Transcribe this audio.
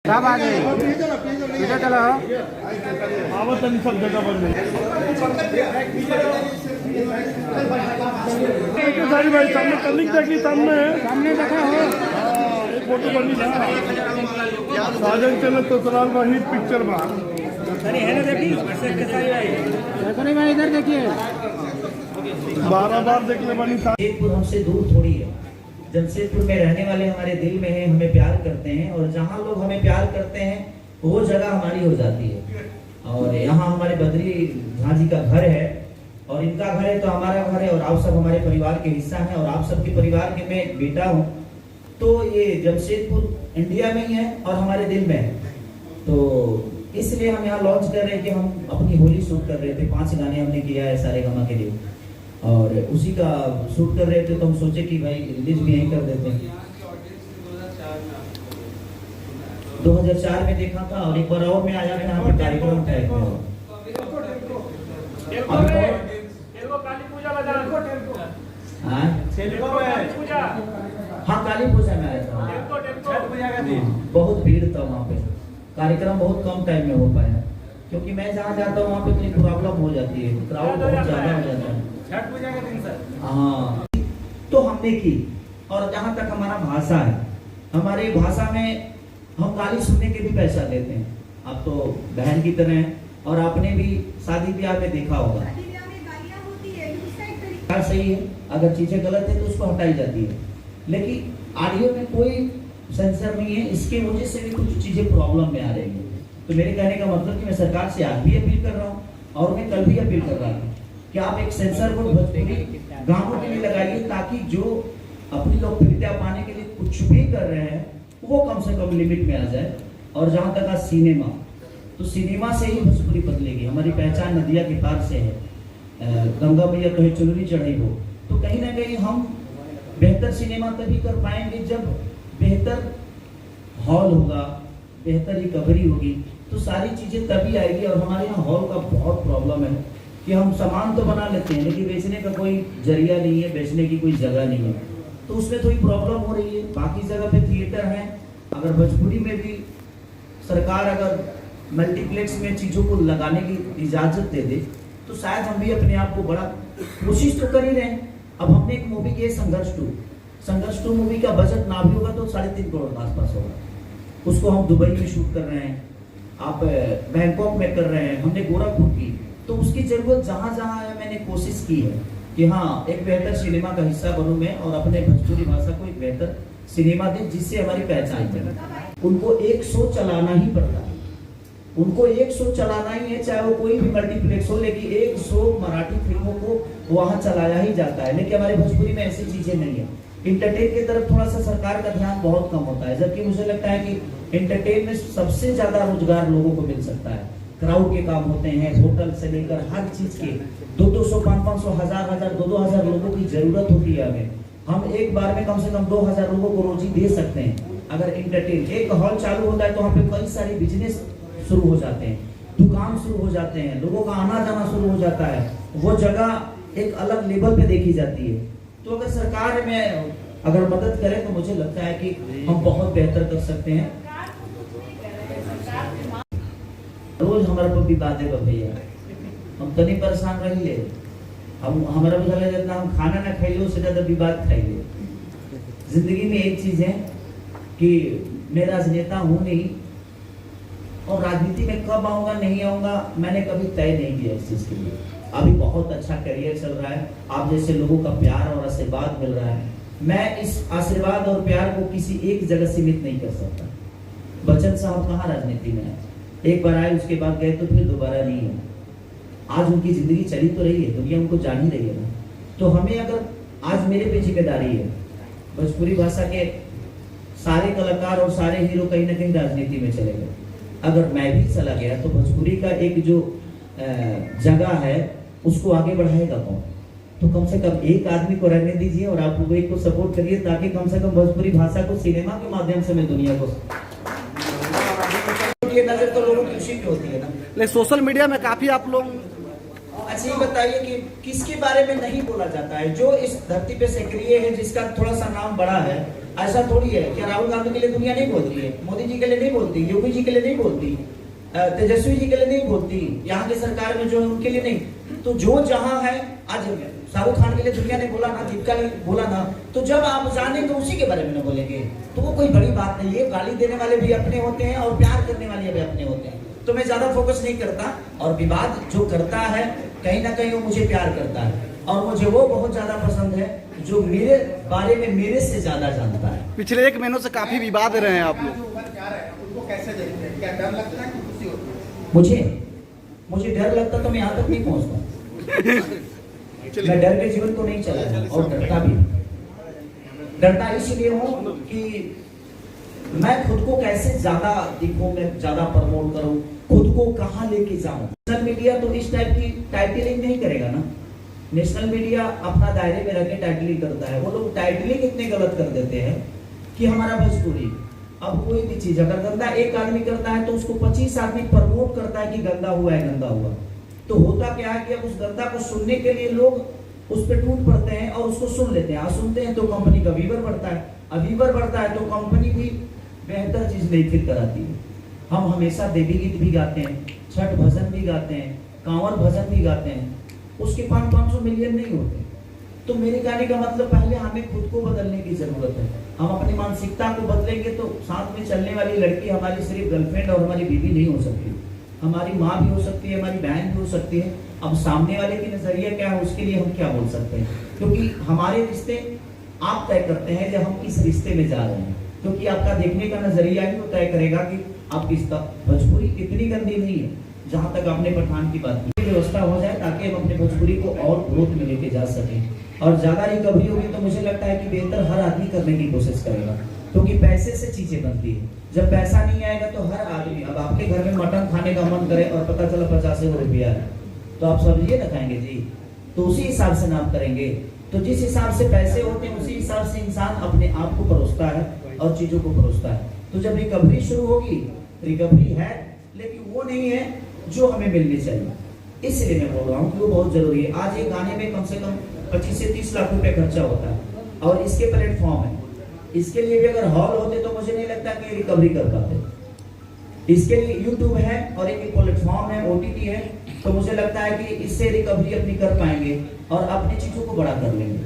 कब आ गए? किधर चला हो? आवत नहीं, सब जगह बंद है। सारी भाई सामने तनिक देखी, सामने देखा हो? एक फोटो बनी ना साजन चले तो सलाल वही पिक्चर में देखो नहीं भाई, इधर देखिए। 12 बार देखने वाली जमशेदपुर हमसे दूर थोड़ी है। जमशेदपुर में रहने वाले हमारे दिल में है, हमें प्यार करते हैं, और जहाँ लोग हमें प्यार करते हैं वो जगह हमारी हो जाती है। और यहाँ हमारे बद्री झा जी का घर है, और इनका घर है तो हमारा घर है, और आप सब हमारे परिवार के हिस्सा हैं, और आप सबके परिवार के मैं एक बेटा हूँ। तो ये जमशेदपुर इंडिया में ही है और हमारे दिल में है। तो इसलिए हम यहाँ लॉन्च कर रहे हैं कि हम अपनी होली शूट कर रहे थे। 5 गाने हमने किया है सारेगामा के लिए, और उसी का शूट कर रहे थे, तो हम सोचे कि भाई रिलीज भी यहीं कर देते हैं। 2004 में देखा था, और एक बार और में आया था, यहाँ पे कार्यक्रम था एक में। हाँ, काली पूजा में आया था। बहुत भीड़ था वहाँ पे, कार्यक्रम बहुत कम टाइम में हो पाया, क्योंकि मैं जहाँ जाता हूँ वहाँ पे इतनी प्रॉब्लम हो जाती है, क्राउड बहुत ज्यादा हो जाता है। छठ पूजा का दिन सर। हाँ, तो हमने की। और जहाँ तक हमारा भाषा है, हमारी भाषा में हम गाली सुनने के भी पैसा देते हैं। आप तो बहन की तरह हैं, और आपने भी शादी ब्याह में देखा होगा। सही है, अगर चीजें गलत है तो उसको हटाई जाती है, लेकिन ऑडियो में कोई सेंसर नहीं है। इसकी वजह से भी कुछ चीजें प्रॉब्लम में आ रही है। तो मेरे कहने का मतलब कि मैं सरकार से आज भी अपील कर रहा हूँ, और मैं कल भी अपील कर रहा हूँ कि आप एक सेंसर बोर्ड भोजपुरी गाँवों के लिए लगाइए, ताकि जो अपनी लोकप्रियता पाने के लिए कुछ भी कर रहे हैं वो कम से कम लिमिट में आ जाए। और जहाँ तक आज सिनेमा, तो सिनेमा से ही भोजपुरी बदलेगी। हमारी पहचान नदिया के पार से है, गंगा मैया कहे चुनरी चढ़ाई हो, तो कहीं ना कहीं हम बेहतर सिनेमा तभी कर पाएंगे जब बेहतर हॉल होगा, बेहतर रिकवरी होगी, तो सारी चीजें तभी आएगी। और हमारे यहाँ हॉल का बहुत प्रॉब्लम है कि हम सामान तो बना लेते हैं, लेकिन बेचने का कोई जरिया नहीं है, बेचने की कोई जगह नहीं है, तो उसमें थोड़ी प्रॉब्लम हो रही है। बाकी जगह पे थिएटर है, अगर भोजपुरी में भी सरकार अगर मल्टीप्लेक्स में चीजों को लगाने की इजाजत दे दे, तो शायद हम भी अपने आप को बड़ा कोशिश तो कर ही रहे हैं। अब हमने एक मूवी की है संघर्ष 2 मूवी का बजट ना भी होगा तो 3.5 करोड़ के आसपास होगा। उसको हम दुबई में शूट कर रहे हैं, आप बैंकॉक में कर रहे हैं, हमने गोरखपुर की। तो उसकी जरूरत जहाँ जहाँ है, मैंने कोशिश की है कि हाँ, एक बेहतर सिनेमा का हिस्सा बनूं मैं, और अपने भोजपुरी भाषा को एक बेहतर सिनेमा दें जिससे हमारी पहचान बने। उनको एक शो चलाना ही पड़ता है, उनको एक शो चलाना ही है, चाहे वो कोई भी मल्टीप्लेक्स हो, लेकिन एक शो मराठी फिल्मों को वहाँ चलाया ही जाता है। लेकिन हमारे भोजपुरी में ऐसी चीजें नहीं है। इंटरटेन की तरफ थोड़ा सा सरकार का ध्यान बहुत कम होता है, जबकि मुझे लगता है कि इंटरटेन में सबसे ज्यादा रोजगार लोगों को मिल सकता है। क्राउड के काम होते हैं, होटल से लेकर हर चीज के 200, 500, 1000, 2,000 लोगों की जरूरत होती है हमें। हम एक बार में कम से कम 2000 लोगों को रोजी दे सकते हैं। अगर इंटरटेन एक हॉल चालू होता है तो वहाँ पे कई सारे बिजनेस शुरू हो जाते हैं, दुकान शुरू हो जाते हैं, लोगों का आना जाना शुरू हो जाता है, वो जगह एक अलग लेवल पे देखी जाती है। तो अगर सरकार में अगर मदद करे तो मुझे लगता है कि हम बहुत बेहतर कर सकते हैं। रोज हमारे पर विवादे बा भैया, हम तनी परेशान रहिए। हम हमारा बुझा जितना हम खाना ना खाइए उससे ज्यादा विवाद खाइए। जिंदगी में एक चीज है कि मैं राजनेता हूँ नहीं, और राजनीति में कब आऊंगा नहीं आऊंगा मैंने कभी तय नहीं किया इस चीज के लिए। अभी बहुत अच्छा करियर चल रहा है, आप जैसे लोगों का प्यार और आशीर्वाद मिल रहा है। मैं इस आशीर्वाद और प्यार को किसी एक जगह सीमित नहीं कर सकता। बच्चन साहब कहाँ राजनीति में है, एक बार आए उसके बाद गए तो फिर दोबारा नहीं है। आज उनकी जिंदगी चली तो रही है, दुनिया उनको जान ही रही है ना। तो हमें अगर आज मेरे पे जिम्मेदारी है, भोजपुरी भाषा के सारे कलाकार और सारे हीरो कहीं ना कहीं राजनीति में चले गए, अगर मैं भी चला गया तो भोजपुरी का एक जो जगह है उसको आगे बढ़ाएगा कौन? तो कम से कम एक आदमी को रहने दीजिए और आप लोग को सपोर्ट करिए, ताकि कम से कम भोजपुरी भाषा को सिनेमा के माध्यम से मैं दुनिया को नजर तो लोगों की उसी पे होती है ना। लेकिन सोशल मीडिया में काफी आप लोग अच्छा ये बताइए कि किसके बारे में नहीं बोला जाता है, जो इस धरती पे सक्रिय है, जिसका थोड़ा सा नाम बड़ा है, ऐसा थोड़ी है। क्या राहुल गांधी के लिए दुनिया नहीं बोलती है? मोदी जी के लिए नहीं बोलती? योगी जी के लिए नहीं बोलती? तेजस्वी जी के लिए नहीं बोलती? यहाँ की सरकार में जो है उनके लिए नहीं? तो जो जहाँ है, आज शाहरुख खान के लिए दुनिया ने बोला ना, दीपिका ने बोला ना, तो जब आप जाने तो उसी के बारे में ना बोलेंगे तो वो कोई बड़ी बात नहीं है। गाली देने वाले भी अपने होते हैं और प्यार करने वाले भी अपने होते हैं। तो मैं ज्यादा फोकस नहीं करता, और विवाद जो करता है कहीं ना कहीं वो मुझे प्यार करता है, और मुझे वो बहुत ज्यादा पसंद है जो मेरे बारे में मेरे से ज्यादा जानता है। पिछले 1 महीनों से काफी विवाद रहे हैं आप लोग, उनको कैसे देखते हैं? क्या डर लगता है कि खुशी होती है? मुझे डर लगता तो मैं यहाँ तक नहीं पहुँचता। मैं डर के जीवन को नहीं चलाया, और डरता भी डरता इसलिए हूँ कि मैं खुद को कैसे ज्यादा दिखूं, मैं ज्यादा प्रमोट करूं, खुद को कहां लेके जाऊं। नेशनल मीडिया तो इस टाइप की टाइटलिंग नहीं करेगा ना। नेशनल मीडिया अपना दायरे में रह के टाइटलिंग करता है। वो लोग टाइटलिंग इतने गलत कर देते हैं कि हमारा भोजपुरी, अब कोई भी चीज अगर गंदा एक आदमी करता है तो उसको 25 आदमी प्रमोट करता है कि गंदा हुआ है, गंदा हुआ। तो होता क्या है कि अब उस गंदा को सुनने के लिए लोग उस पर टूट पड़ते हैं और उसको सुन लेते हैं। और सुनते हैं तो कंपनी का व्यूवर बढ़ता है, अब व्यूवर बढ़ता है तो कंपनी भी बेहतर चीज नहीं फिर कराती है। हम हमेशा देवी गीत भी गाते हैं, छठ भजन भी गाते हैं, कांवर भजन भी गाते हैं, उसके 500 मिलियन नहीं होते। तो मेरे कहने का मतलब पहले हमें खुद को बदलने की जरूरत है। हम अपनी मानसिकता को बदलेंगे तो साथ में चलने वाली लड़की हमारी सिर्फ गर्लफ्रेंड और हमारी बीवी नहीं हो सकती, हमारी माँ भी हो सकती है, हमारी बहन भी हो सकती है। अब सामने वाले की नजरिया क्या है उसके लिए हम क्या बोल सकते हैं, क्योंकि हमारे रिश्ते आप तय करते हैं कि हम किस रिश्ते में जा रहे हैं। क्योंकि आपका देखने का नजरिया ही वो तय करेगा कि आप किस तक। भोजपुरी इतनी गंदी नहीं है, जहाँ तक आपने पठान की बात की, व्यवस्था हो जाए ताकि हम अपने भोजपुरी को और ग्रोथ में लेके जा सकें। और ज्यादा रिकवरी होगी तो मुझे लगता है कि बेहतर हर आदमी करने की कोशिश करेगा, क्योंकि पैसे से चीजें बनती है। जब पैसा नहीं आएगा तो हर आदमी, अब आपके घर में मटन खाने का मन करे और पता चला 50 रुपया है, तो आप सब्जी ना खाएंगे जी, तो उसी हिसाब से नाप करेंगे। तो जिस हिसाब से पैसे होते हैं उसी हिसाब से इंसान अपने आप को परोसता है और चीजों को परोसता है। तो जब रिकवरी शुरू होगी, रिकवरी है लेकिन वो नहीं है जो हमें मिलनी चाहिए, इसलिए मैं बोल रहा हूँ कि वो बहुत जरूरी है। आज एक गाने में कम से कम 25 से 30 लाख रुपए खर्चा होता है, और इसके प्लेटफॉर्म है। इसके लिए भी अगर हॉल होते तो मुझे नहीं लगता कि रिकवरी कर पाते। इसके लिए यूट्यूब है और एक प्लेटफॉर्म है, OTT है, तो मुझे लगता है कि इससे रिकवरी अपनी कर पाएंगे और अपनी चीजों को बड़ा कर लेंगे।